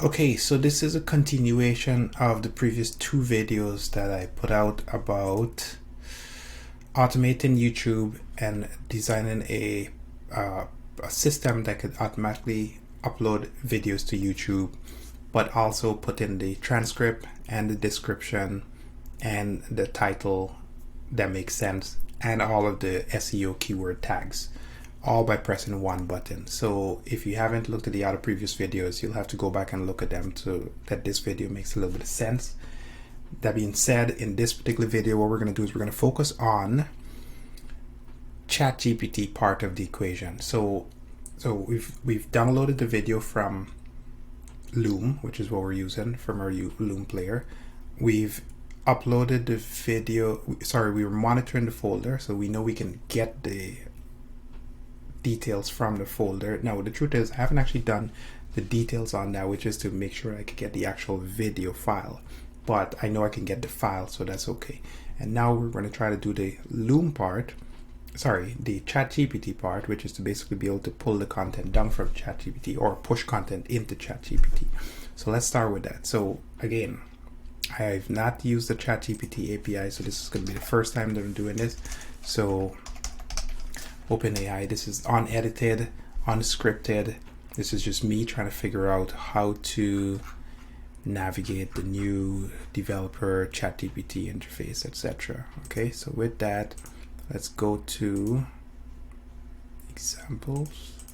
Okay, so this is a continuation of the previous two videos that I put out about automating YouTube and designing a system that could automatically upload videos to YouTube, but also put in the transcript and the description and the title that makes sense and all of the SEO keyword tags, all by pressing one button. So if you haven't looked at the other previous videos, you'll have to go back and look at them so that this video makes a little bit of sense. That being said, in this particular video, what we're going to do is we're going to focus on Chat GPT part of the equation. So we've downloaded the video from Loom, which is what we're using from our Loom player. We've uploaded the video, we were monitoring the folder, so we know we can get the details from the folder. Now the truth is I haven't actually done the details on that, which is to make sure I could get the actual video file, but I know I can get the file, so that's okay. And now we're going to try to do the Loom part, the Chat GPT part, which is to basically be able to pull the content down from Chat GPT or push content into Chat GPT. So let's start with that. So again, I've not used the Chat GPT API, so this is going to be the first time that I'm doing this. So OpenAI, this is unedited, unscripted. This is just me trying to figure out how to navigate the new developer ChatGPT interface, etc. Okay, so with that, let's go to examples.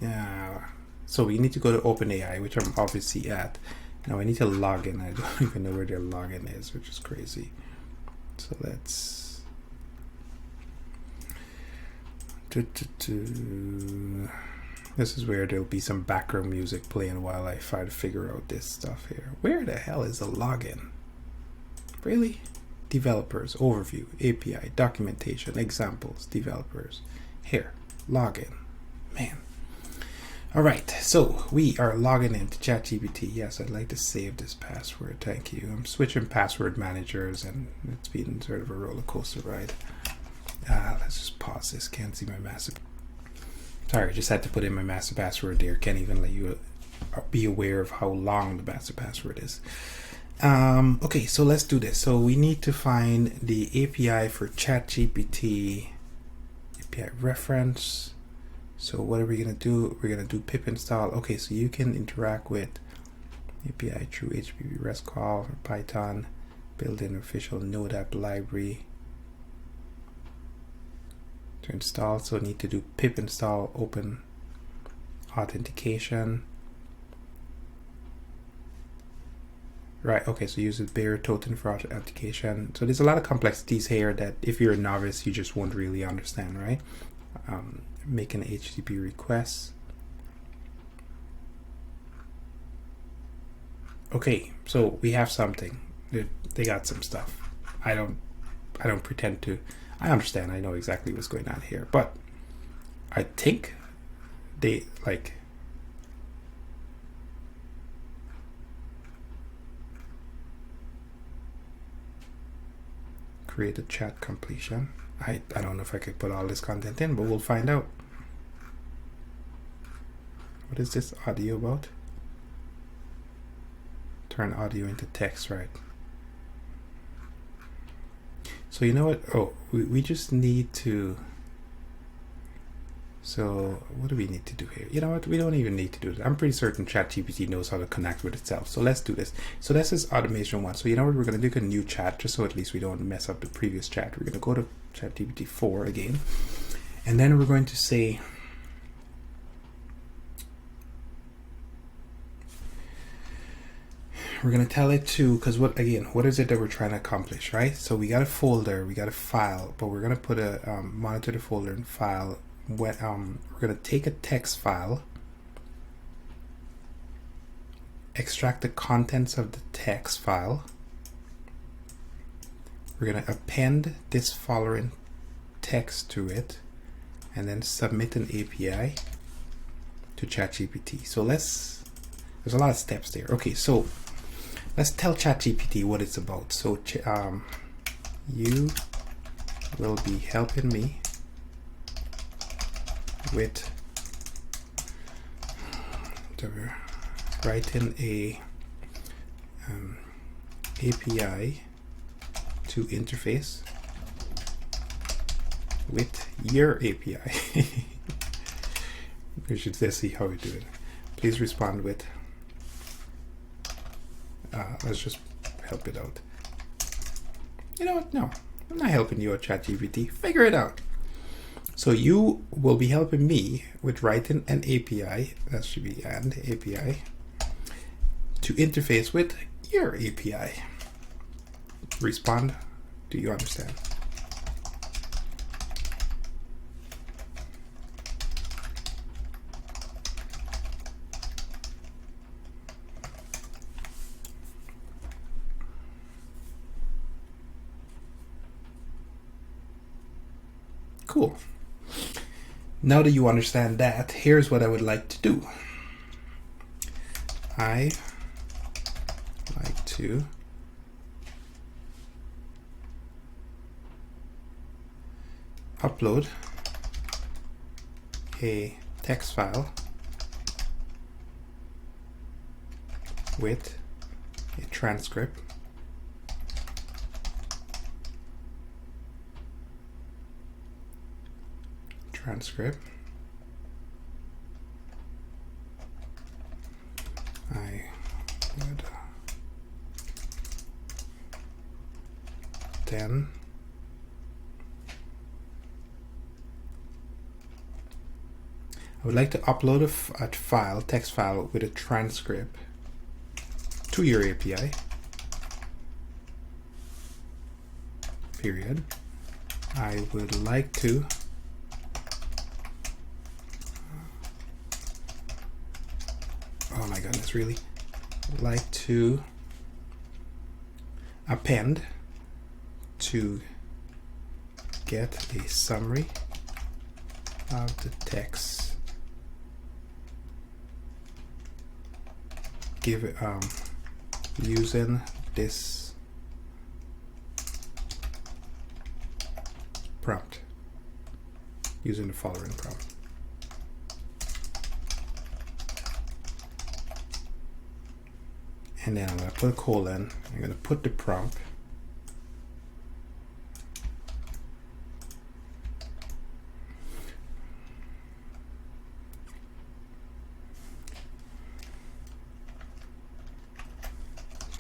Yeah, so we need to go to OpenAI, which I'm obviously at. Now I need to log in. I don't even know where their login is, which is crazy. So let's this is where there'll be some background music playing while I try to figure out this stuff here. Where the hell is the login? Really? Developers, overview, API, documentation, examples, developers. Here, login. Man. All right, so we are logging into ChatGPT. Yes, I'd like to save this password. Thank you. I'm switching password managers, and it's been sort of a roller coaster ride. Let's just pause this. Can't see my master. Sorry, I just had to put in my master password there. Can't even let you be aware of how long the master password is. Okay, so let's do this. So we need to find the API for ChatGPT. API reference. So what are we going to do? We're going to do pip install. Okay, so you can interact with API through HTTP REST call or Python, build an official Node app library to install. So need to do pip install open authentication. Right, okay, so use a bearer token for authentication. So there's a lot of complexities here that if you're a novice, you just won't really understand, right? Make an HTTP request. Okay, so we have something. They got some stuff. I don't pretend to. I understand. I know exactly what's going on here, but I think they create a chat completion. I don't know if I could put all this content in, but we'll find out. What is this audio about? Turn audio into text, right? So you know what? Oh, we just need to. So what do we need to do here? You know what? We don't even need to do that. I'm pretty certain ChatGPT knows how to connect with itself. So let's do this. So this is automation one. So you know what? We're going to do a new chat just so at least we don't mess up the previous chat. We're going to go to Chat GPT-4 again. And then we're going to say, we're going to tell it to, because what is it that we're trying to accomplish, right? So we got a folder, we got a file, but we're going to put a monitor the folder and file. We're going to take a text file, extract the contents of the text file. We're going to append this following text to it, and then submit an API to ChatGPT. So there's a lot of steps there. Okay, so let's tell ChatGPT what it's about. So you will be helping me with writing a API to interface with your API. We should just see how we do it. Please respond with, let's just help it out. You know what? No, I'm not helping you at Chat GPT. Figure it out. So you will be helping me with writing an API, that should be an API, to interface with your API. Respond. Do you understand? Cool. Now that you understand that, here's what I would like to do. I like to upload a text file with a transcript I would then I would like to upload a text file with a transcript to your API, period. I would like to oh my goodness, really? Like to append to get a summary of the text. Give it using this prompt, using the following prompt. And then I'm going to put a colon. I'm going to put the prompt.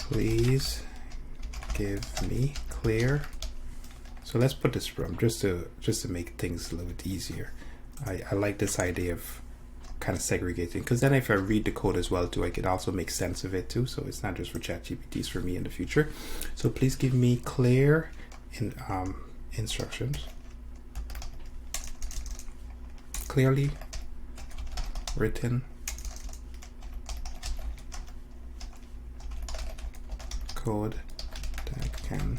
Please give me clear. So let's put this prompt just to make things a little bit easier. I like this idea of kind of segregating, because then if I read the code as well too, I can also make sense of it too. So it's not just for ChatGPT, it's for me in the future. So please give me clear instructions, clearly written code that can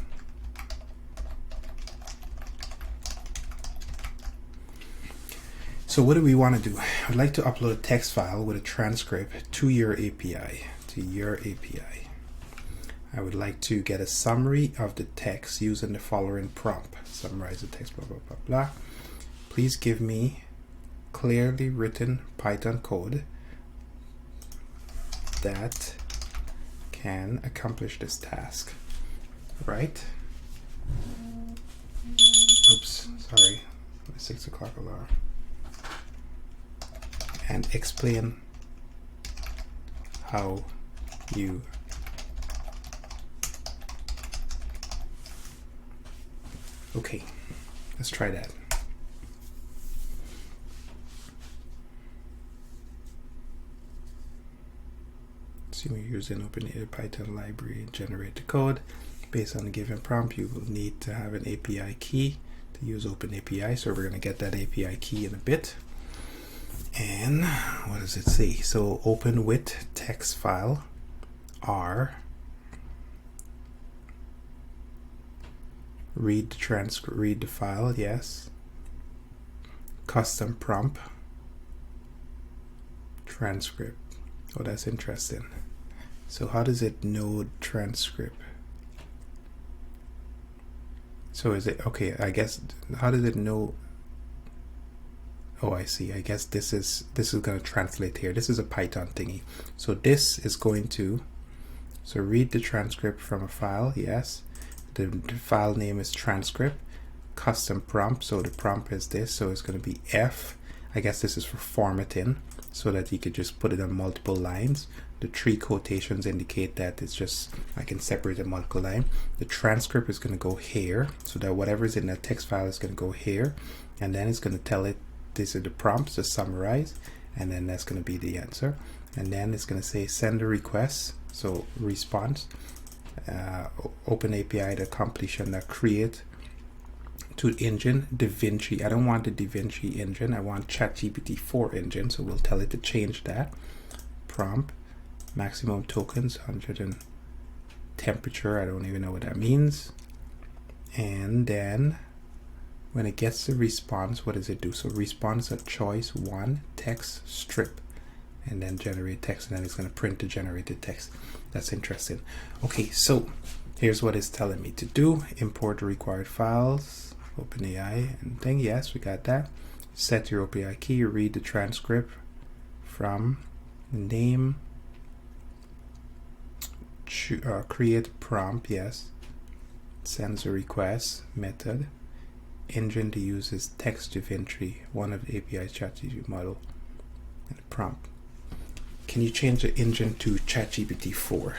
So what do we want to do? I'd like to upload a text file with a transcript to your API, I would like to get a summary of the text using the following prompt. Summarize the text, blah, blah, blah, blah. Please give me clearly written Python code that can accomplish this task, right? Oops, sorry, my 6 o'clock alarm. And explain how you okay, let's try that. So we're using OpenAI Python library to generate the code. Based on the given prompt, you will need to have an API key to use OpenAPI. So we're going to get that API key in a bit. And what does it say? So open with text file R, read the transcript, read the file, yes. Custom prompt, transcript. Oh, that's interesting. So how does it know transcript? So is it, okay, I guess, how does it know? Oh, I see. I guess this is going to translate here. This is a Python thingy. So this is going to, so read the transcript from a file. Yes. The file name is transcript, custom prompt. So the prompt is this. So it's going to be F. I guess this is for formatting so that you could just put it on multiple lines. The 3 quotations indicate that it's just, I can separate a multiple line. The transcript is going to go here so that whatever is in that text file is going to go here. And then it's going to tell it, these are the prompts to summarize. And then that's going to be the answer. And then it's going to say send a request. So response, open API, the completion, that create to engine DaVinci. I don't want the DaVinci engine. I want Chat GPT-4 engine. So we'll tell it to change that. Prompt, maximum tokens, 100 and temperature. I don't even know what that means. And then when it gets the response, what does it do? So response at choice 1, text strip, and then generate text, and then it's going to print the generated text. That's interesting. Okay, so here's what it's telling me to do. Import the required files, OpenAI and thing. Yes, we got that. Set your OpenAI key, read the transcript from name, create prompt. Yes, sends a request method. Engine to use is text DaVinci, one of the API's ChatGPT model, and prompt. Can you change the engine to ChatGPT 4?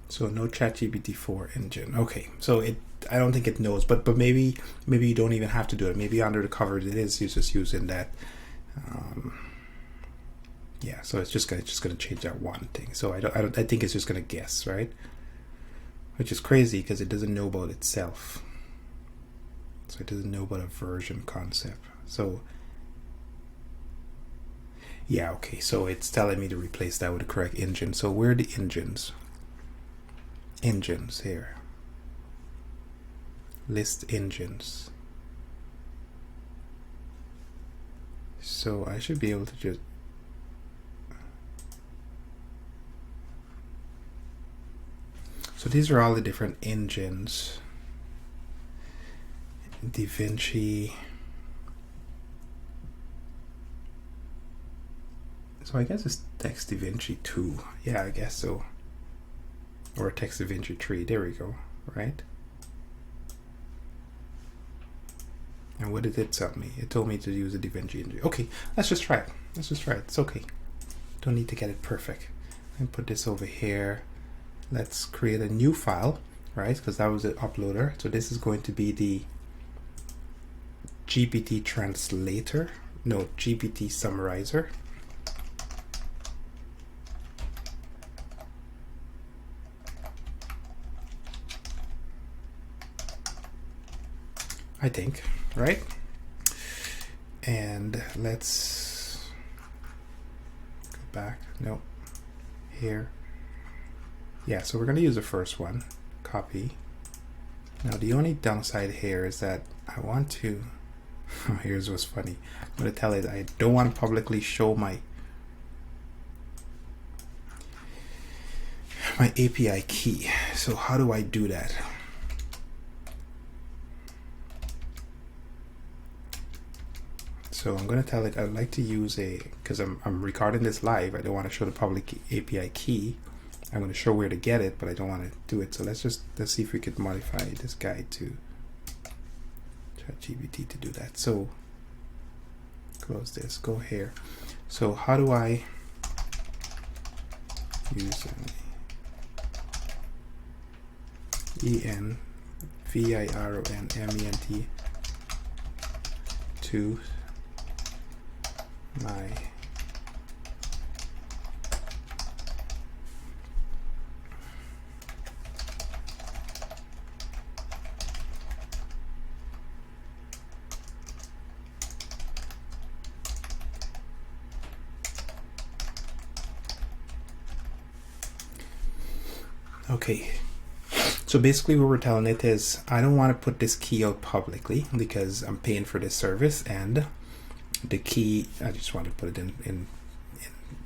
So no ChatGPT 4 engine. Okay, so I don't think it knows, but maybe you don't even have to do it. Maybe under the covers it is. You're just using that. Yeah, so it's just gonna change that one thing. So I think it's just gonna guess, right? Which is crazy because it doesn't know about itself. So it doesn't know about a version concept. So yeah, okay. So it's telling me to replace that with the correct engine. So where are the engines? Engines here. List engines. So I should be able to just so these are all the different engines. DaVinci. So I guess it's text DaVinci 2. Yeah, I guess so. Or text DaVinci 3. There we go. Right? And what did it tell me? It told me to use a DaVinci engine. Okay, let's just try it. Let's just try it. It's okay. Don't need to get it perfect. And put this over here. Let's create a new file, right? Because that was the uploader. So this is going to be the GPT translator. No, GPT summarizer. I think, right? And let's go back. No, here. Yeah, so we're going to use the first one. Copy. Now the only downside here is that I want to. Here's what's funny. I'm going to tell it I don't want to publicly show my API key. So how do I do that? So I'm going to tell it I'd like to use because I'm recording this live. I don't want to show the public API key. I'm going to show where to get it, but I don't want to do it. So let's see if we could modify this guide to ChatGPT to do that. So close this, go here. So how do I use environment to my okay, So basically what we're telling it is, I don't want to put this key out publicly because I'm paying for this service, and the key, I just want to put it in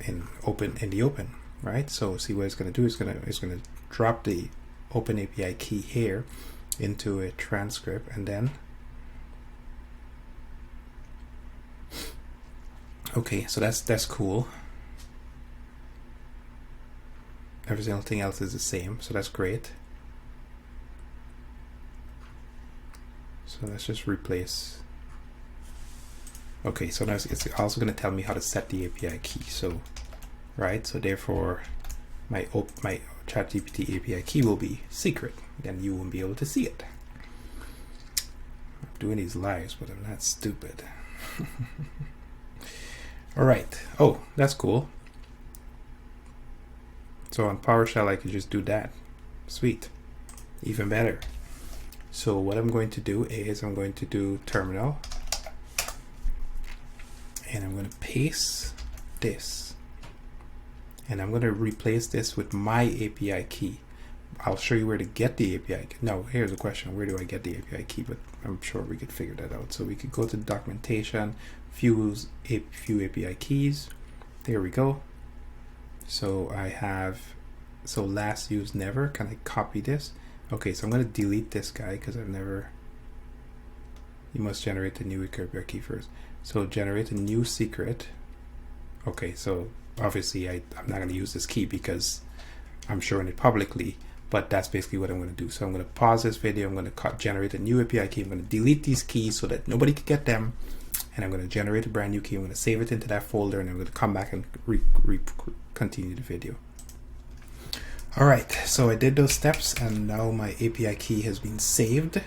the open, right? So see what it's going to do. It's going to drop the open API key here into a transcript, and then okay, so that's cool. Everything else is the same, so that's great. So let's just replace. Okay, so now it's also going to tell me how to set the API key. So, right, so therefore my Chat GPT API key will be secret. Then you won't be able to see it. I'm doing these lives, but I'm not stupid. All right. Oh, that's cool. So on PowerShell, I can just do that. Sweet. Even better. So what I'm going to do is I'm going to do terminal, and I'm going to paste this, and I'm going to replace this with my API key. I'll show you where to get the API key. No, here's the question: where do I get the API key? But I'm sure we could figure that out. So we could go to documentation, few API keys. There we go. So I have, so last used never. Can I copy this? Okay, so I'm going to delete this guy because I've never. You must generate the new API key first. So generate a new secret. Okay, so obviously I'm not going to use this key because I'm showing it publicly, but that's basically what I'm going to do. So I'm going to pause this video. I'm going to generate a new API key. I'm going to delete these keys so that nobody can get them. And I'm going to generate a brand new key. I'm going to save it into that folder, and I'm going to come back and continue the video. All right, so I did those steps, and now my API key has been saved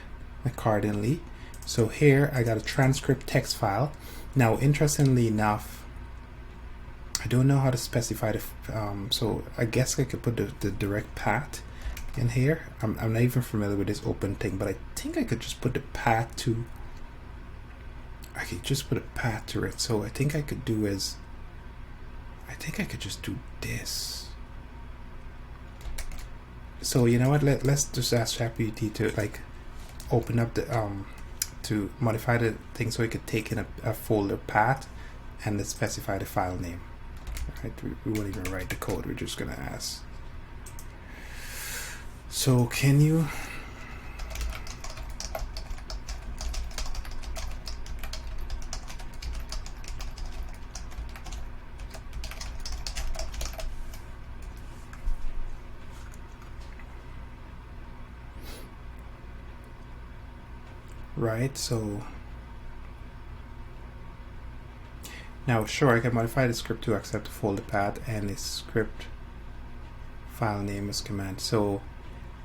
accordingly. So here I got a transcript text file. Now, interestingly enough, I don't know how to specify the, so I guess I could put the direct path in here. I'm not even familiar with this open thing, but I think I could just put the path to, I could just put a path to it. So I think I could do is, I think I could just do this. So you know what, let's just ask ChatGPT to like open up the, to modify the thing so it could take in a folder path and let's specify the file name. Right? We won't even write the code, we're just gonna ask. So can you, right, so now sure, I can modify the script to accept the folder path and the script file name as command. So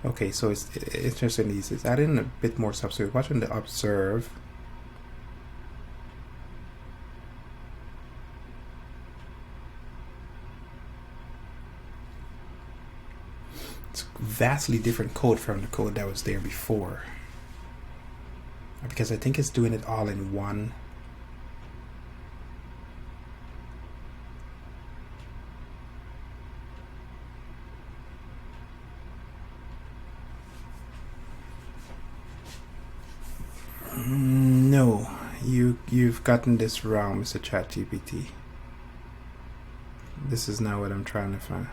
okay, so it's interesting, it's adding a bit more stuff. So watching the observe, it's vastly different code from the code that was there before, because I think it's doing it all in one. No, you've gotten this wrong, Mr. Chat GPT. This is not what I'm trying to find.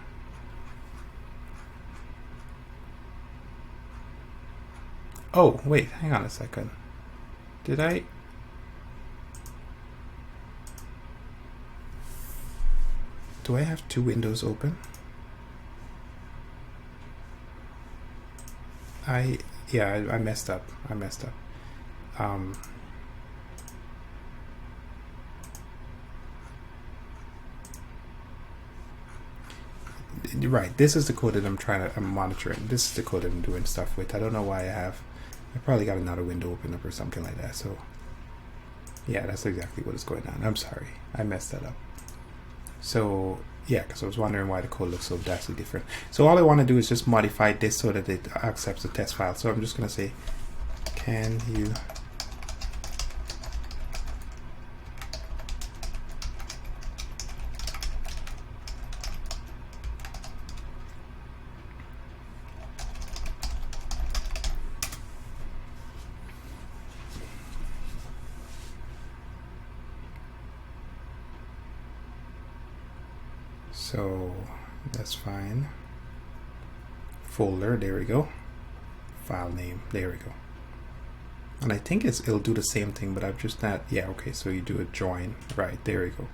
Oh, wait, hang on a second. Did I? Do I have two windows open? Yeah, I messed up. I messed up. Right, this is the code that I'm monitoring. This is the code that I'm doing stuff with. I don't know why I probably got another window open up or something like that. So yeah, that's exactly what is going on. I'm sorry, I messed that up. So yeah, because I was wondering why the code looks so vastly different. So all I want to do is just modify this so that it accepts the test file. So I'm just going to say, can you So that's fine. Folder, there we go. File name, there we go. And I think it'll do the same thing, but I've just not, yeah, okay, so you do a join, right, there you go.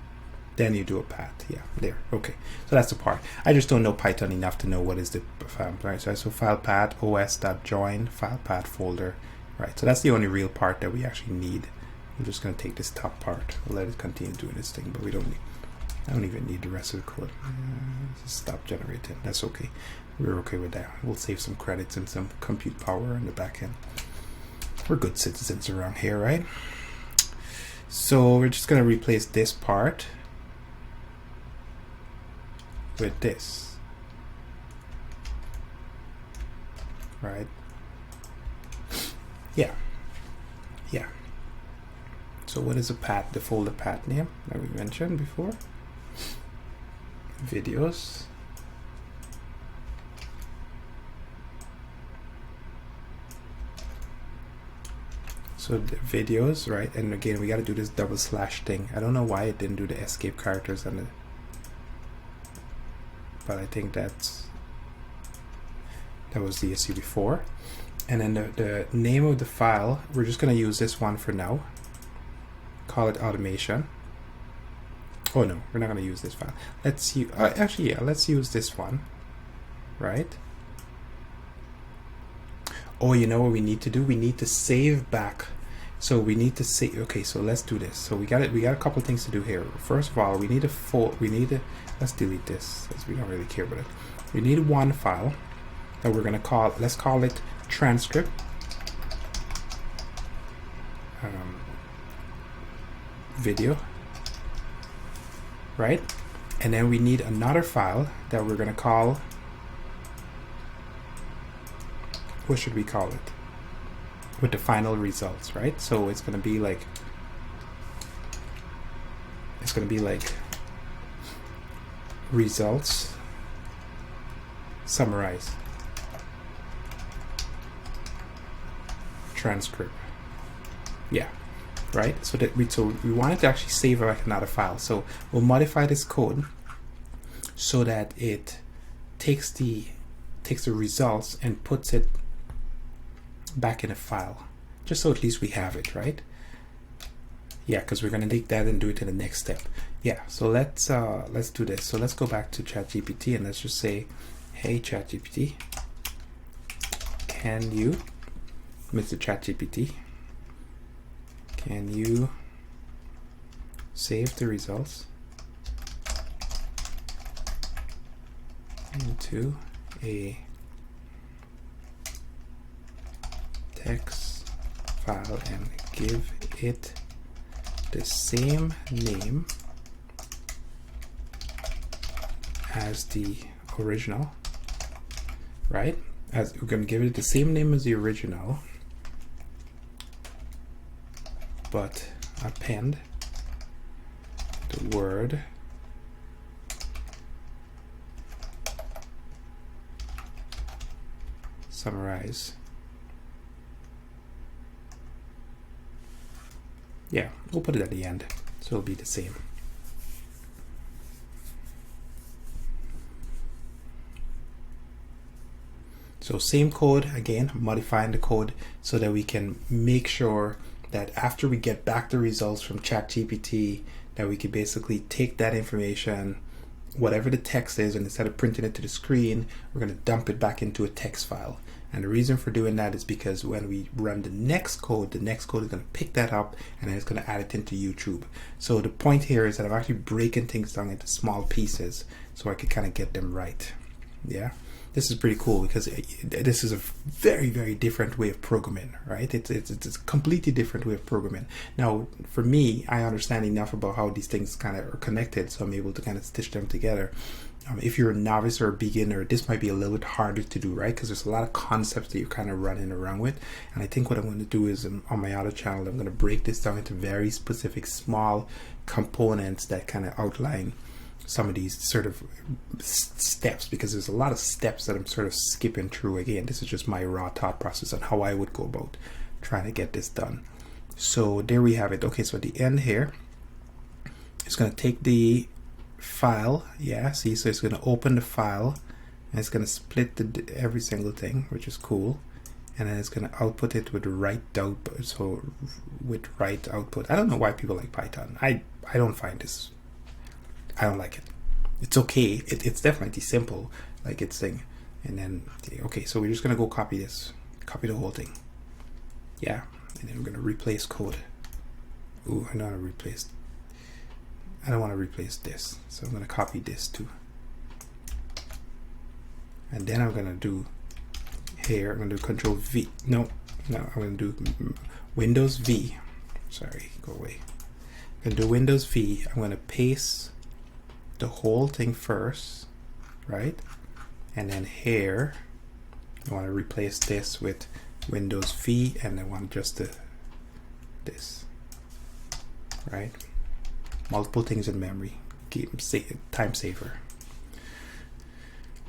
Then you do a path, yeah, there, okay. So that's the part. I just don't know Python enough to know what is the right? So file path, os.join, file path folder, right? So that's the only real part that we actually need. I'm just gonna take this top part, we'll let it continue doing this thing, but we don't need, I don't even need the rest of the code. Stop generating, that's okay. We're okay with that. We'll save some credits and some compute power in the back end. We're good citizens around here, right? So we're just going to replace this part with this, right? Yeah. So what is the path, the folder path name that we mentioned before? Videos. So the videos, right? And again, we got to do this double slash thing. I don't know why it didn't do the escape characters on it, but I think that was the issue before. And then the name of the file, we're just going to use this one for now. Call it automation. Oh no, we're not going to use this file. Let's use, actually, yeah, let's use this one, right? Oh, you know what we need to do? We need to save back. So we need to say, okay, so let's do this. So we got it. We got a couple things to do here. First of all, we need let's delete this because we don't really care about it. We need one file that we're going to call, let's call it transcript. Video, right? And then we need another file that we're going to call, what should we call it? With the final results, right? So it's going to be like, results summarize transcript. Yeah, right? So that we wanted to actually save like another file. So we'll modify this code so that it takes the results and puts it back in a file, just so at least we have it, right? Yeah, because we're going to take that and do it in the next step. Yeah, so let's do this. So let's go back to Chat GPT and let's just say, hey Chat GPT, can you, Mr. Chat GPT, can you save the results into a text file and give it the same name as the original, right? As we're going to give it the same name as the original, but append the word summarize. Yeah, we'll put it at the end, so it'll be the same. So same code, again, modifying the code so that we can make sure that after we get back the results from Chat GPT, that we can basically take that information, whatever the text is, and instead of printing it to the screen, we're going to dump it back into a text file. And the reason for doing that is because when we run the next code is going to pick that up and then it's going to add it into YouTube. So the point here is that I'm actually breaking things down into small pieces so I could kind of get them right. Yeah, this is pretty cool because this is a very, very different way of programming, right? It's a completely different way of programming. Now, for me, I understand enough about how these things kind of are connected, so I'm able to kind of stitch them together. If you're a novice or a beginner, this might be a little bit harder to do, right? Because there's a lot of concepts that you're kind of running around with. And I think what I'm going to do is on my other channel, I'm going to break this down into very specific small components that kind of outline some of these sort of steps, because there's a lot of steps that I'm sort of skipping through. Again, this is just my raw thought process on how I would go about trying to get this done. So there we have it. Okay, so at the end here, it's going to take the file. Yeah, see, so it's going to open the file and it's going to split every single thing, which is cool. And then it's going to output it with write output. So with write output. I don't know why people like Python. I don't find this. I don't like it. It's okay. It's definitely simple, like it's thing. And then okay, so we're just going to go copy this, copy the whole thing. Yeah, and then we're going to replace code. Ooh, I don't want to replace. I don't want to replace this, so I'm going to copy this too. And then I'm going to do here. I'm going to do Control V. No, I'm going to do Windows V. Sorry, go away. I'm going to do Windows V. I'm going to paste the whole thing first, right? And then here, I want to replace this with Windows V, and I want just this, right? Multiple things in memory, time saver.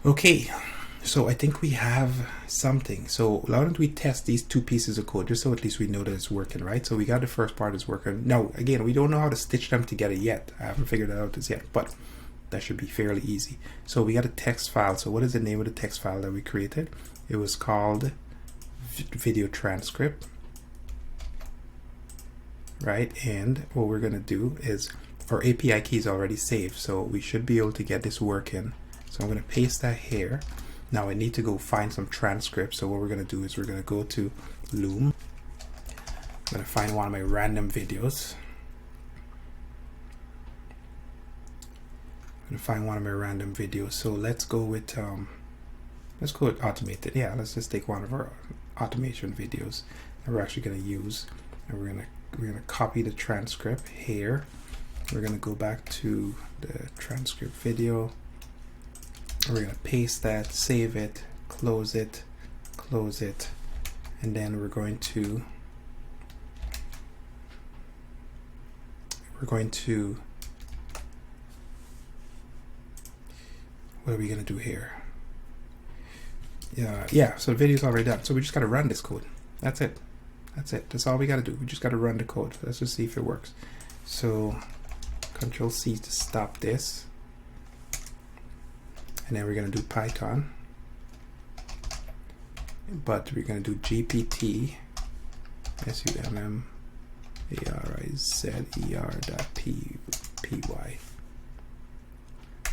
Okay, so I think we have something. So why don't we test these two pieces of code just so at least we know that it's working, right? So we got the first part is working. Now, again, we don't know how to stitch them together yet. I haven't figured that out as yet, but that should be fairly easy. So we got a text file. So what is the name of the text file that we created? It was called video transcript, right? And what we're going to do is our API key is already saved, so we should be able to get this working. So I'm going to paste that here. Now I need to go find some transcripts. So what we're going to do is we're going to go to Loom. I'm going to find one of my random videos. I'm going to find one of my random videos. So let's go with automated. Yeah, let's just take one of our automation videos that we're actually going to use, and we're going to copy the transcript here. We're going to go back to the transcript video. We're going to paste that, save it, close it, and then we're going to what are we going to do here? Yeah, so the video is already done. So we just got to run this code. That's it. That's all we got to do. We just got to run the code. Let's just see if it works. So Control C to stop this. And then we're going to do Python. But we're going to do GPT summarizer.py.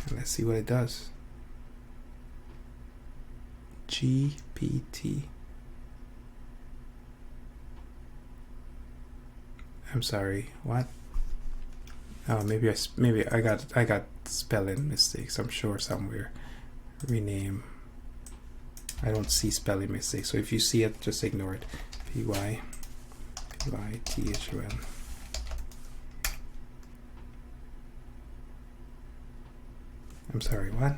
And let's see what it does. GPT. I'm sorry, what? Oh, maybe I got spelling mistakes, I'm sure, somewhere. Rename. I don't see spelling mistakes, so if you see it, just ignore it. PYTHON. I'm sorry, what?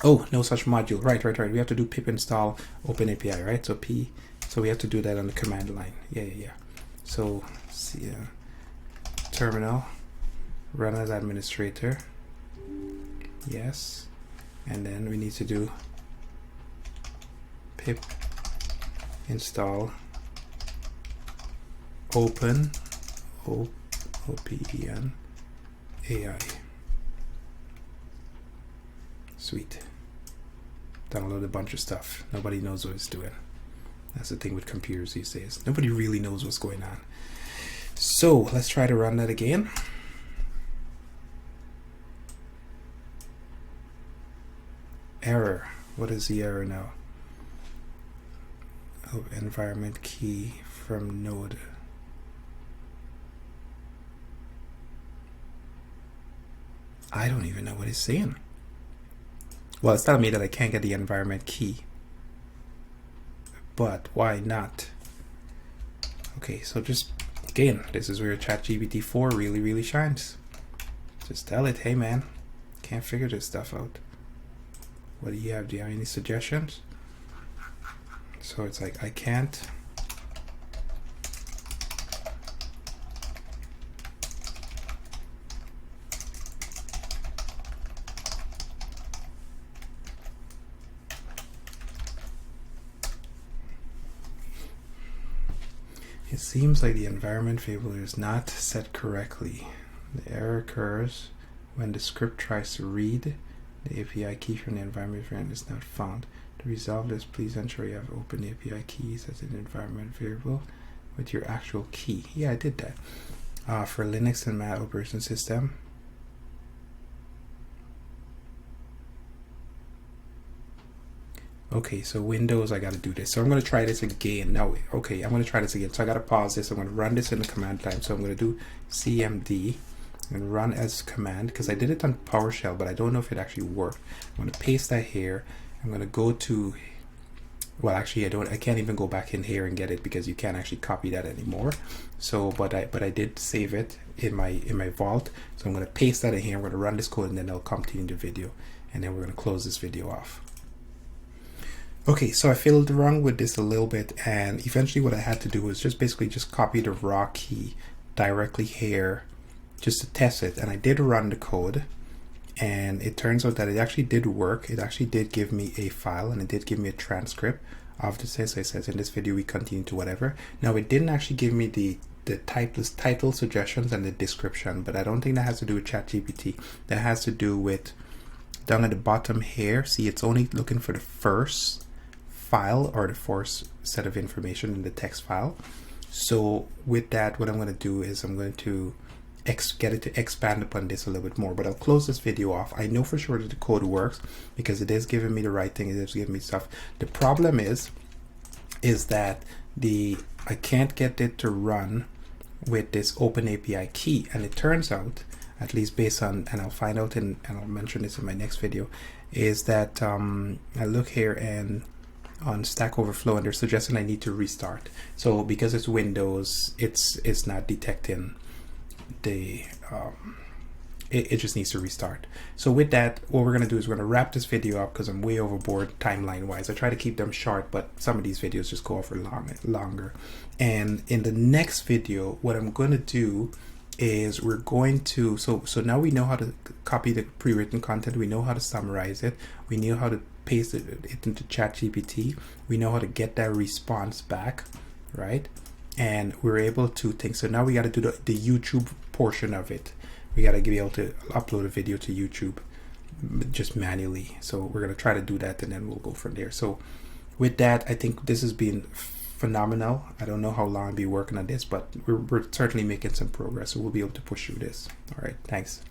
Oh, no such module. Right. We have to do pip install OpenAPI, right? So we have to do that on the command line. Yeah. So see, terminal, run as administrator. Yes. And then we need to do pip install open OPEN AI. Sweet. Download a bunch of stuff. Nobody knows what it's doing. That's the thing with computers these days. Nobody really knows what's going on. So let's try to run that again. Error. What is the error now? Oh, environment key from node. I don't even know what it's saying. Well, it's telling me that I can't get the environment key. But why not? Okay, so just, again, this is where Chat GPT-4 really shines. Just tell it, hey man, can't figure this stuff out. What do you have? Do you have any suggestions? So it's like, I can't. It seems like the environment variable is not set correctly. The error occurs When the script tries to read the API key from the environment variable is not found. To resolve this, please ensure you have open API keys as an environment variable with your actual key. Yeah, I did that. For Linux and Mac operating system. Okay, so Windows, I got to do this. So I'm going to try this again. Now, okay, I'm going to try this again. So I got to pause this. I'm going to run this in the command line. So I'm going to do CMD and run as command because I did it on PowerShell, but I don't know if it actually worked. I'm going to paste that here. I'm going to go to, well, actually, I can't even go back in here and get it because you can't actually copy that anymore. So, but I did save it in my vault. So I'm going to paste that in here. I'm going to run this code and then I'll continue the video. And then we're going to close this video off. Okay, so I fiddled around with this a little bit, and eventually what I had to do was just basically just copy the raw key directly here just to test it. And I did run the code, and it turns out that it actually did work. It actually did give me a file, and it did give me a transcript of the test. So it says in this video we continue to whatever. Now it didn't actually give me the title suggestions and the description, but I don't think that has to do with Chat GPT. That has to do with down at the bottom here. See, it's only looking for the first file or the first set of information in the text file. So with that, what I'm going to do is I'm going to get it to expand upon this a little bit more, but I'll close this video off. I know for sure that the code works because it is giving me the right thing. It is giving me stuff. The problem is that I can't get it to run with this open API key, and it turns out, at least based on, and I'll find out and I'll mention this in my next video, is that I look here and on Stack Overflow and they're suggesting I need to restart. So because it's Windows, it's not detecting the it just needs to restart. So with that, what we're going to do is we're going to wrap this video up because I'm way overboard timeline wise. I try to keep them short, but some of these videos just go on for longer. And in the next video, what I'm going to do is we're going to, so now we know how to copy the pre-written content. We know how to summarize it. We know how to paste it into Chat GPT. We know how to get that response back, right? And we're able to think. So now we got to do the YouTube portion of it. We got to be able to upload a video to YouTube just manually. So we're going to try to do that and then we'll go from there. So with that, I think this has been phenomenal. I don't know how long I'll be working on this, but we're certainly making some progress. So we'll be able to push through this. All right. Thanks.